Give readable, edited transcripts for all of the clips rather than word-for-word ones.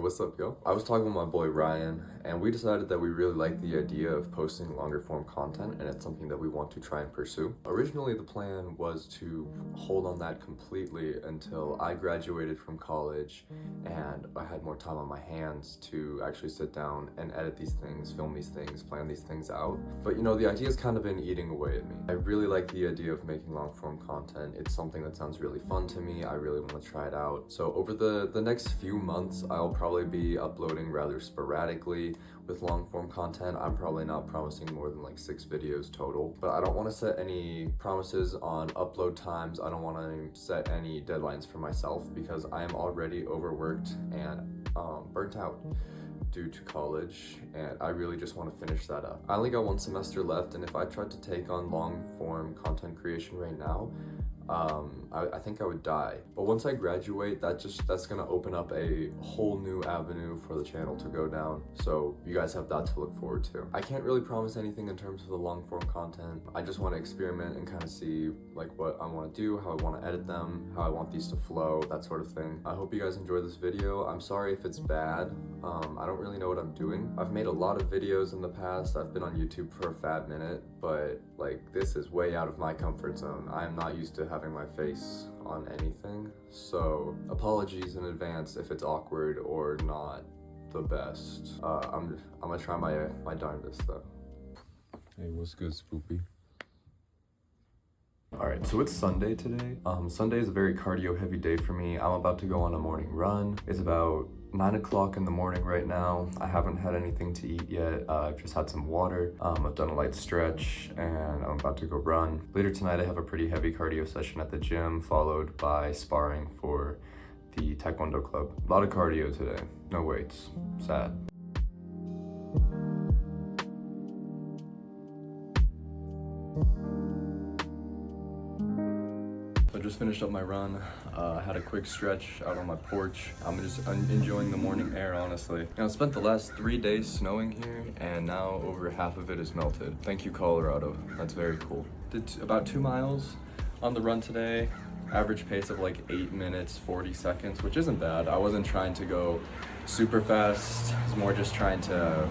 what's up, yo? I was talking with my boy Ryan, and we decided that we really like the idea of posting longer form content, and it's something that we want to try and pursue. Originally, the plan was to hold on that completely until I graduated from college and I had more time on my hands to actually sit down and edit these things, film these things, plan these things out. But you know, the idea's kind of been eating away at me. I really like the idea of making long form content. It's something that sounds really fun to me. I really want to try it out. So over the next few months, I'll probably be uploading rather sporadically with long form content. I'm probably not promising more than like 6 videos total, but I don't want to set any promises on upload times. I don't want to set any deadlines for myself because I am already overworked and burnt out due to college, and I really just want to finish that up. I only got 1 semester left, and if I tried to take on long form content creation right now, I think I would die. But once I graduate, that's gonna open up a whole new avenue for the channel to go down. So you guys have that to look forward to. I can't really promise anything in terms of the long form content. I just want to experiment and kind of see like what I want to do, how I want to edit them, how I want these to flow, that sort of thing. I hope you guys enjoy this video. I'm sorry if it's bad. I don't really know what I'm doing. I've made a lot of videos in the past. I've been on YouTube for a fat minute, but like this is way out of my comfort zone. I am not used to having my face on anything, so apologies in advance if it's awkward or not the best. I'm gonna try my darndest though. Hey, what's good, Spoopy? Alright, so it's Sunday today. Sunday is a very cardio heavy day for me. I'm about to go on a morning run. It's about 9 o'clock in the morning right now. I haven't had anything to eat yet. I've just had some water. I've done a light stretch and I'm about to go run. Later tonight I have a pretty heavy cardio session at the gym, followed by sparring for the Taekwondo club. A lot of cardio today, no weights, sad. I just finished up my run. I had a quick stretch out on my porch. I'm enjoying the morning air, honestly. I spent the last 3 days snowing here, and now over half of it is melted. Thank you, Colorado. That's very cool. Did about 2 miles on the run today. Average pace of like 8 minutes, 40 seconds, which isn't bad. I wasn't trying to go super fast. I was more just trying to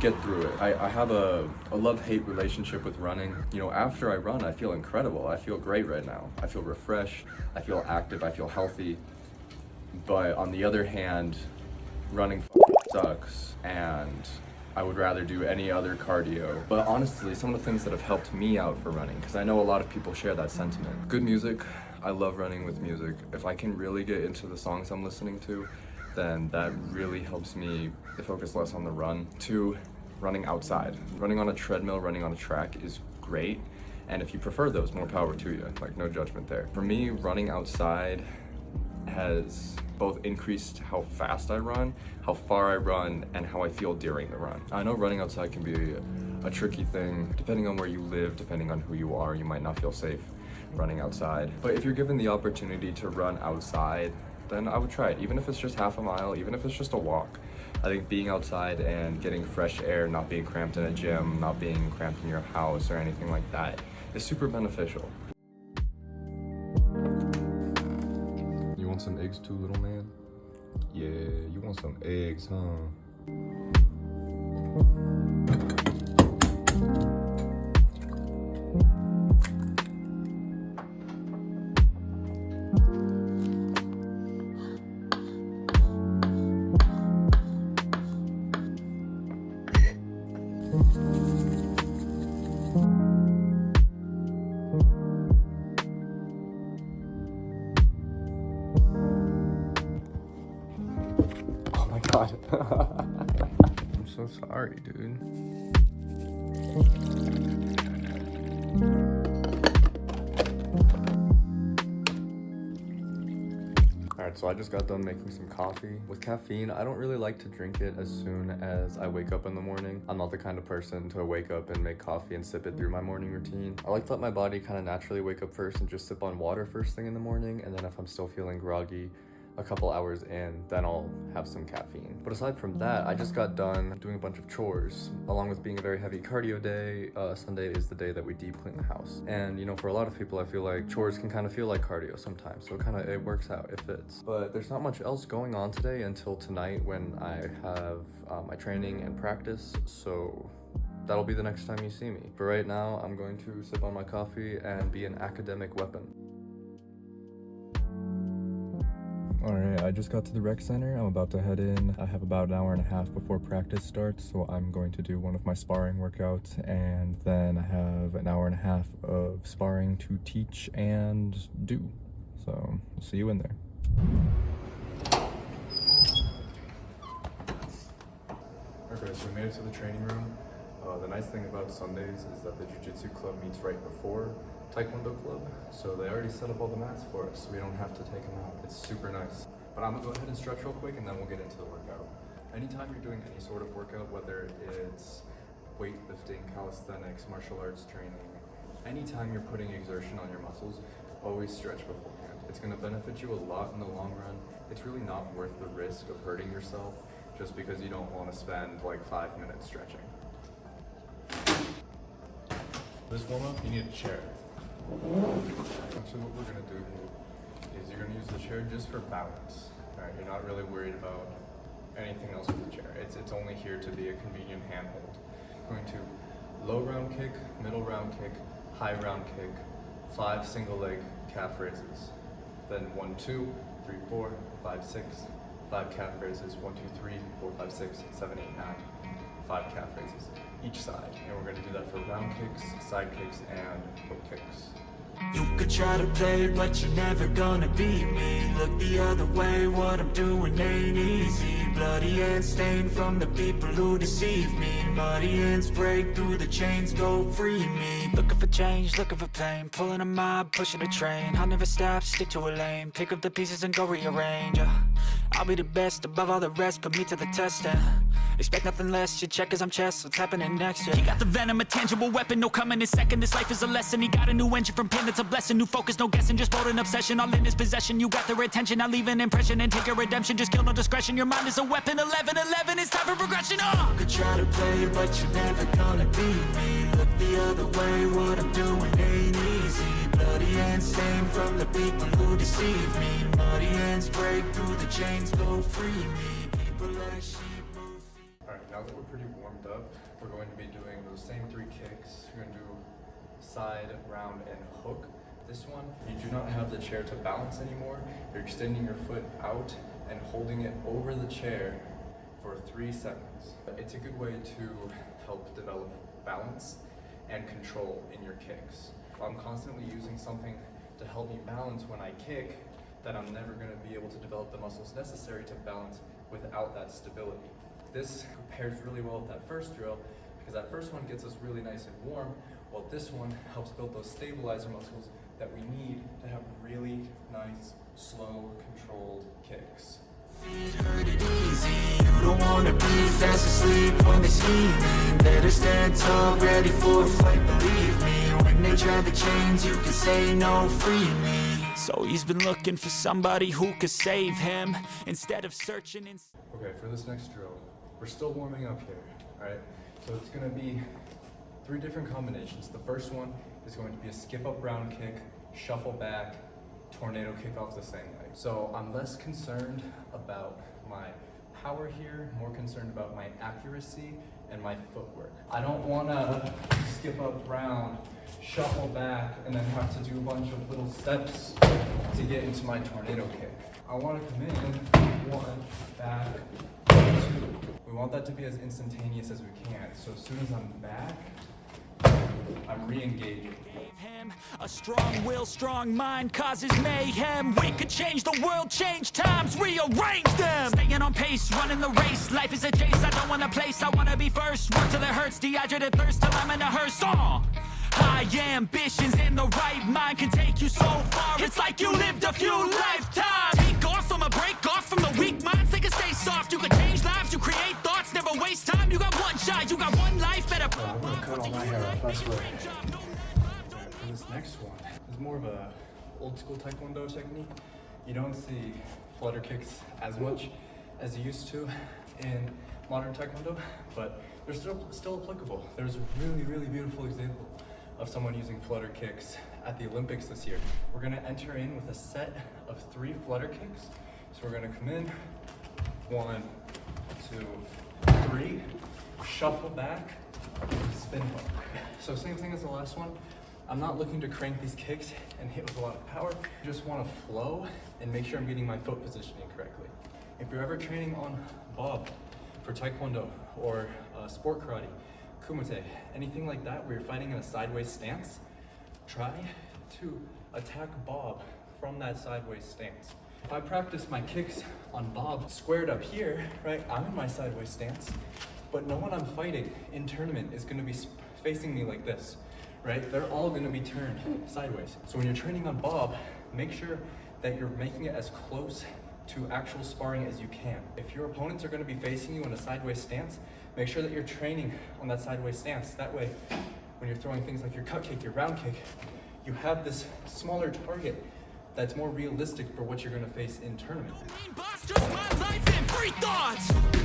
get through it. I have a love-hate relationship with running. You know, after I run, I feel incredible. I feel great right now. I feel refreshed, I feel active, I feel healthy. But on the other hand, running sucks, and I would rather do any other cardio. But honestly, some of the things that have helped me out for running, because I know a lot of people share that sentiment. Good music. I love running with music. If I can really get into the songs I'm listening to, then that really helps me focus less on the run. 2, running outside. Running on a treadmill, running on a track is great. And if you prefer those, more power to you, like no judgment there. For me, running outside has both increased how fast I run, how far I run, and how I feel during the run. I know running outside can be a tricky thing. Depending on where you live, depending on who you are, you might not feel safe running outside. But if you're given the opportunity to run outside, then I would try it, even if it's just half a mile, even if it's just a walk. I think being outside and getting fresh air, not being cramped in a gym, not being cramped in your house or anything like that is super beneficial. You want some eggs too, little man? Yeah, you want some eggs, huh? Oh my god. I'm so sorry, dude. Alright, so I just got done making some coffee. With caffeine, I don't really like to drink it as soon as I wake up in the morning. I'm not the kind of person to wake up and make coffee and sip it through my morning routine. I like to let my body kind of naturally wake up first and just sip on water first thing in the morning, and then if I'm still feeling groggy, a couple hours in, then I'll have some caffeine. But aside from that, I just got done doing a bunch of chores. Along with being a very heavy cardio day, Sunday is the day that we deep clean the house. And you know, for a lot of people, I feel like chores can kind of feel like cardio sometimes. So it works out, it fits. But there's not much else going on today until tonight when I have my training and practice. So that'll be the next time you see me. But right now, I'm going to sip on my coffee and be an academic weapon. Alright, I just got to the rec center. I'm about to head in. I have about an hour and a half before practice starts, so I'm going to do one of my sparring workouts, and then I have an hour and a half of sparring to teach and do. So, I'll see you in there. Okay, so we made it to the training room. The nice thing about Sundays is that the Jiu-Jitsu club meets right before Taekwondo club, so they already set up all the mats for us, so we don't have to take them out. It's super nice. But I'm gonna go ahead and stretch real quick and then we'll get into the workout. Anytime you're doing any sort of workout, whether it's weightlifting, calisthenics, martial arts training, anytime you're putting exertion on your muscles, always stretch beforehand. It's gonna benefit you a lot in the long run. It's really not worth the risk of hurting yourself just because you don't wanna spend like 5 minutes stretching. This warm up, you need a chair. Actually, what we're gonna do here is you're gonna use the chair just for balance. Alright, you're not really worried about anything else with the chair. It's only here to be a convenient handhold. Going to low round kick, middle round kick, high round kick, 5 single leg calf raises. Then 1, 2, 3, 4, 5, 6, 5 calf raises, 1, 2, 3, 4, 5, 6, 7, 8, 9, 5 calf raises each side. And we're gonna do that for round kicks, side kicks, and hook kicks. You could try to play, but you're never gonna beat me. Look the other way, what I'm doing ain't easy. Bloody hands stained from the people who deceive me. Muddy hands break through the chains, go free me. Looking for change, looking for pain. Pulling a mob, pushing a train. I'll never stop, stick to a lane. Pick up the pieces and go rearrange. I'll be the best above all the rest, put me to the test and expect nothing less. You check as I'm chess, what's happening next? Yeah. He got the venom, a tangible weapon, no coming in second. This life is a lesson. He got a new engine from pain, that's a blessing. New focus, no guessing, just bold and obsession. All in his possession, you got their attention. I'll leave an impression and take your redemption. Just kill no discretion, your mind is a weapon. 11-11, it's time for progression. You could try to play, but you're never gonna beat me. Look the other way, what I'm doing ain't easy. Bloody hands stained from the people who deceive me. Muddy hands break through the chains, go free me. People like sheep move. Alright, now that we're pretty warmed up, we're going to be doing those same 3 kicks. We're going to do side, round, and hook. This one, you do not have the chair to balance anymore. You're extending your foot out and holding it over the chair for 3 seconds. It's a good way to help develop balance and control in your kicks. If I'm constantly using something to help me balance when I kick, then I'm never going to be able to develop the muscles necessary to balance without that stability. This pairs really well with that first drill because that first one gets us really nice and warm, while this one helps build those stabilizer muscles that we need to have really nice, slow, controlled kicks. Heard it easy. You don't wanna be fast asleep when they scheming. Better stand tall, ready for a fight, believe me. When they try the chains, you can say no, free me. So he's been looking for somebody who could save him instead of searching in. Okay, for this next drill, we're still warming up here, alright? So it's gonna be 3 different combinations. The first one is going to be a skip up round kick, shuffle back, tornado kick off the same leg. So I'm less concerned about my power here, more concerned about my accuracy and my footwork. I don't wanna skip up round, shuffle back, and then have to do a bunch of little steps to get into my tornado kick. I wanna come in, 1, back, 2. We want that to be as instantaneous as we can. So as soon as I'm back, I'm re-engaging. A strong will, strong mind causes mayhem. We could change the world, change times, rearrange them. Staying on pace, running the race. Life is a chase, I don't want a place. I wanna be first, work till it hurts. Dehydrated thirst till I'm in a hearse. High ambitions in the right mind can take you so far. It's like you lived a few lifetimes. Take off from a break off from the weak minds. They can stay soft. You can change lives, you create thoughts. Never waste time. You got one shot, you got one life. Better I'm gonna cut all my hair off, I swear. For this next one, it's more of a old school Taekwondo technique. You don't see flutter kicks as much as you used to in modern Taekwondo, but they're still applicable. There's a really beautiful example of someone using flutter kicks at the Olympics this year. We're gonna enter in with a set of 3 flutter kicks. So we're gonna come in, 1, 2, 3, shuffle back, spin hook. So same thing as the last one. I'm not looking to crank these kicks and hit with a lot of power. I just want to flow and make sure I'm getting my foot positioning correctly. If you're ever training on Bob for Taekwondo or sport karate, kumite, anything like that where you're fighting in a sideways stance, try to attack Bob from that sideways stance. If I practice my kicks on Bob squared up here, right, I'm in my sideways stance, but no one I'm fighting in tournament is going to be facing me like this, right? They're all going to be turned sideways. So when you're training on Bob, make sure that you're making it as close to actual sparring as you can. If your opponents are going to be facing you in a sideways stance, make sure that you're training on that sideways stance. That way, when you're throwing things like your cut kick, your round kick, you have this smaller target that's more realistic for what you're going to face in tournament.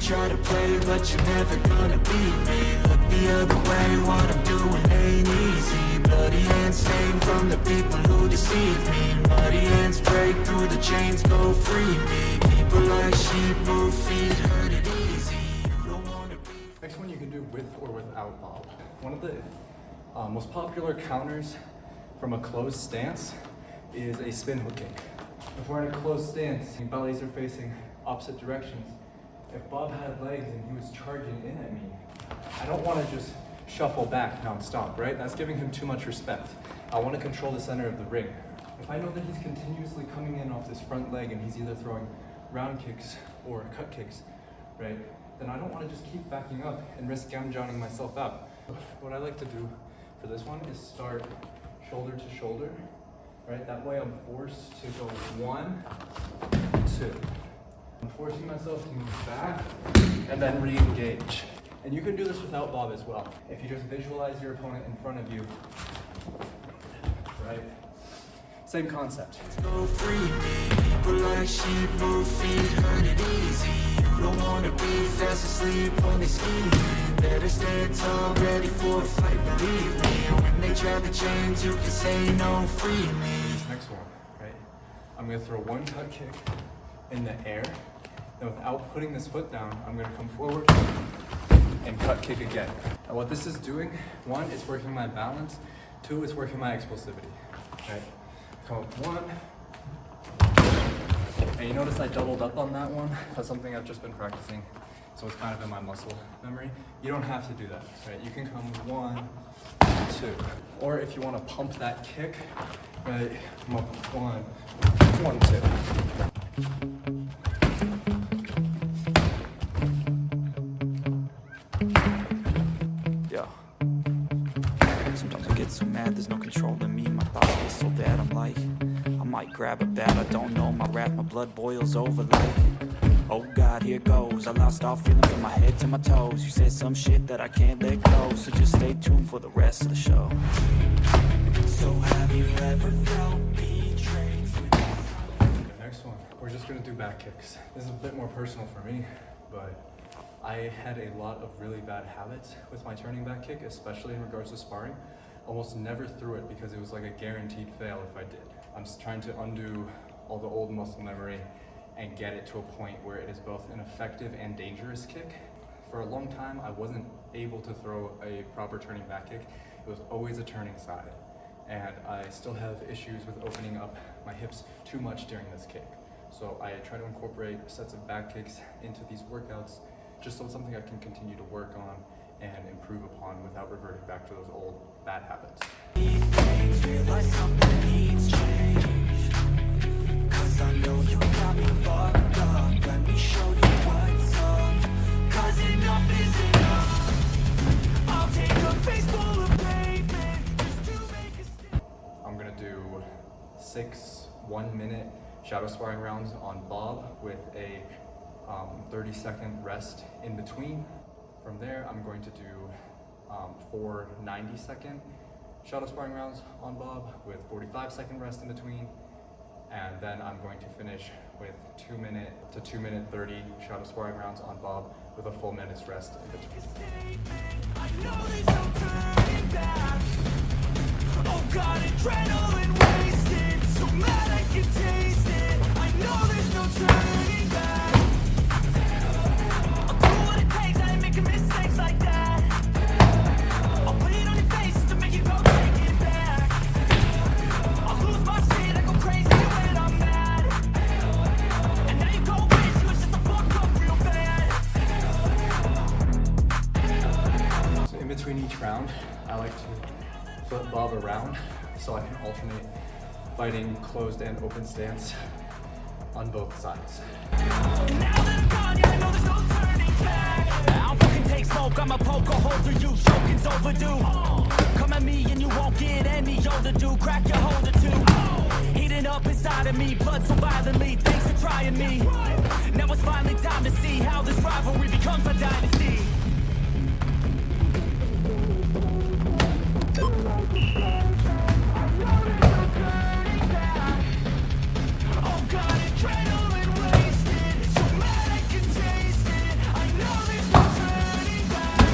Try to play, but you're never gonna beat me. Look the other way, what I'm doing ain't easy. Bloody hands stained from the people who deceive me. Muddy hands break through the chains, go free me. People like sheep move feet, hurt it easy. You don't wanna be. Next one you can do with or without Bob. One of the most popular counters from a closed stance is a spin hook kick. If we're in a closed stance, your bellies are facing opposite directions. If Bob had legs and he was charging in at me, I don't want to just shuffle back non-stop, right? That's giving him too much respect. I want to control the center of the ring. If I know that he's continuously coming in off this front leg and he's either throwing round kicks or cut kicks, right, then I don't want to just keep backing up and risk gamjoning myself out. What I like to do for this one is start shoulder to shoulder, right? That way I'm forced to go 1, 2. I'm forcing myself to move back and then re-engage. And you can do this without Bob as well. If you just visualize your opponent in front of you, right? Same concept. Go free me. People like sheep move feet, hurt it easy. You don't wanna be fast asleep when they scheme. Better stand tall, ready for a fight, believe me. When they try the chains, you can say no, free me. Next one, right? I'm gonna throw 1 cut kick in the air. Then without putting this foot down, I'm gonna come forward and cut kick again. And what this is doing, 1, it's working my balance. 2, it's working my explosivity, right? Come up 1. And you notice I doubled up on that one. That's something I've just been practicing. So it's kind of in my muscle memory. You don't have to do that, right? You can come 1, 2. Or if you want to pump that kick, right? Come up 1, 1, 2. Sometimes I get so mad, there's no control in me. My thoughts get so bad, I'm like, I might grab a bat, I don't know. My wrath, my blood boils over like, oh God, here goes. I lost all feeling from my head to my toes. You said some shit that I can't let go, so just stay tuned for the rest of the show. So have you ever felt betrayed? The next one, we're just gonna do back kicks. This is a bit more personal for me, but I had a lot of really bad habits with my turning back kick, especially in regards to sparring. Almost never threw it because it was like a guaranteed fail if I did. I'm just trying to undo all the old muscle memory and get it to a point where it is both an effective and dangerous kick. For a long time, I wasn't able to throw a proper turning back kick. It was always a turning side. And I still have issues with opening up my hips too much during this kick. So I try to incorporate sets of back kicks into these workouts just so it's something I can continue to work on and improve upon without reverting back to those old bad habits. Realize something needs change. 'Cause I know you got me fucked up. Let me show you what's up. 'Cause enough is enough. I'll take a face full of pavement just to make a stand. I'm gonna do 6 1-minute shadow sparring rounds on Bob with a 30-second rest in between. From there, I'm going to do 4 90-second shadow sparring rounds on Bob with 45-second rest in between. and then I'm going to finish with 2 minute to 2 minute 30 shadow sparring rounds on Bob with a full minute's rest in between. I know there's no turning back. Oh God, adrenaline wasted. So mad I can taste it. I know there's no turning back. I'll do what it takes. I ain't making mistakes like that. I'll put it on your face to make you go take it back. I'll lose my shit. I go crazy when I'm mad. And now you go wish you was just a fuck up real bad. So in between each round, I like to flip Bob around so I can alternate fighting closed and open stance on both sides. Now that I'm gone, yeah, I know there's no turning back. I don't fucking take smoke, I'ma poke a hole through you, choking's overdue. Come at me and you won't get any older, dude. Crack your holder too. Heating up inside of me, blood so violently. Thanks for trying me. Now it's finally time to see how this rivalry becomes a dynasty. Oh God, adrenaline wasted. So mad I can taste it. I know there's no turning back.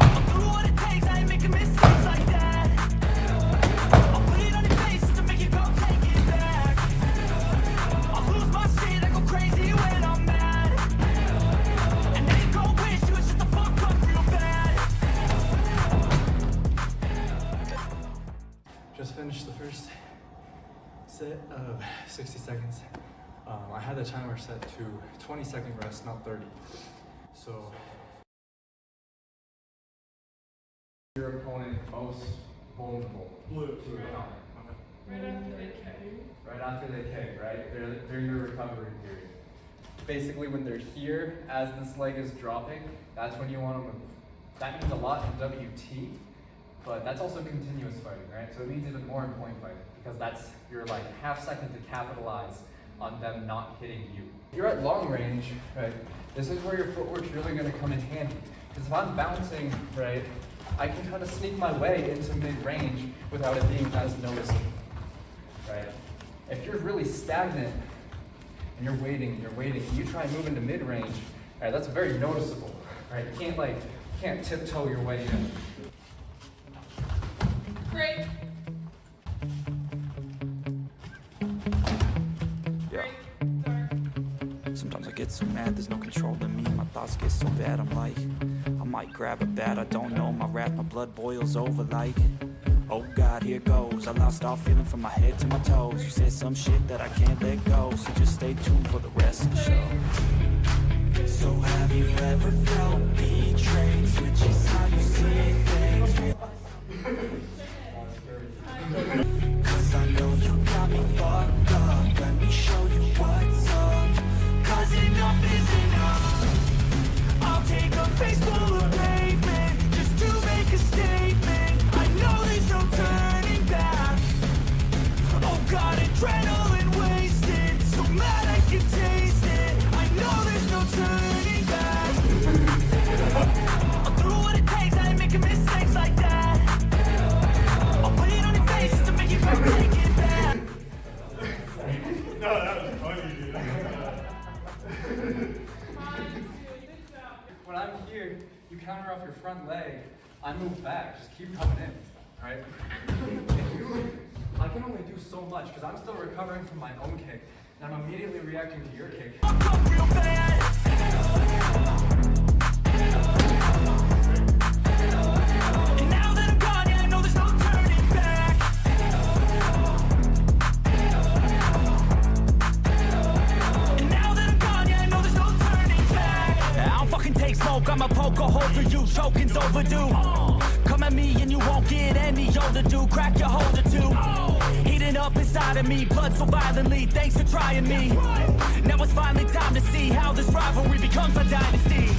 I'll do what it takes. I ain't making mistakes like that. I'll put it on your face to make you go take it back. I'll lose my shit. I go crazy when I'm mad. And then you go wish you was just a fuck up real bad. Just finished the first set of 60 seconds. I had the timer set to 20-second rest, not 30. So your opponent most vulnerable to a counter. Right after they kick, right? They're your recovery period. Basically, when they're here, as this leg is dropping, that's when you want to move. That means a lot in WT, but that's also continuous fighting, right? So it means even more in point fighting, because that's your like half second to capitalize on them not hitting you. If you're at long range, right, this is where your footwork's really gonna come in handy. Because if I'm bouncing, right, I can kind of sneak my way into mid-range without it being as noticeable, right? If you're really stagnant and you're waiting, and you try and move into mid-range, right, that's very noticeable, right? You can't tiptoe your way in. Great. Yeah. Sometimes I get so mad, there's no control in me. My thoughts get so bad, I'm like, I might grab a bat, I don't know my wrath, my blood boils over like, oh God, here goes. I lost all feeling from my head to my toes. You said some shit that I can't let go, so just stay tuned for the rest of the show. So have you ever felt betrayed? Switches how you see things. Cause I know you got me fucked up. Let me show you what's up. Cause enough is enough. I'll take a face full of pavement just to make a statement. I know there's no turning back. Oh God, adrenaline wasted. So mad I can taste it. I know there's no turning back. I'll do what it takes. I ain't making mistakes like that. I'll put it on your face to make you go take it back. No, that was funny, dude. When I'm here, you counter off your front leg, I move back, just keep coming in, right? I can only do so much because I'm still recovering from my own kick, and I'm immediately reacting to your kick. Fuck up real bad. And now that I'm gone, yeah, I know there's no turning back. And now that I'm gone, yeah, I know there's no turning back. I don't fucking take smoke, I'ma poke a hole through you, choking's overdue. Come at me and you won't get any older, dude. Crack your holder too. Heating up inside of me, blood so violently. Thanks for trying me. Now it's finally time to see how this rivalry becomes a dynasty.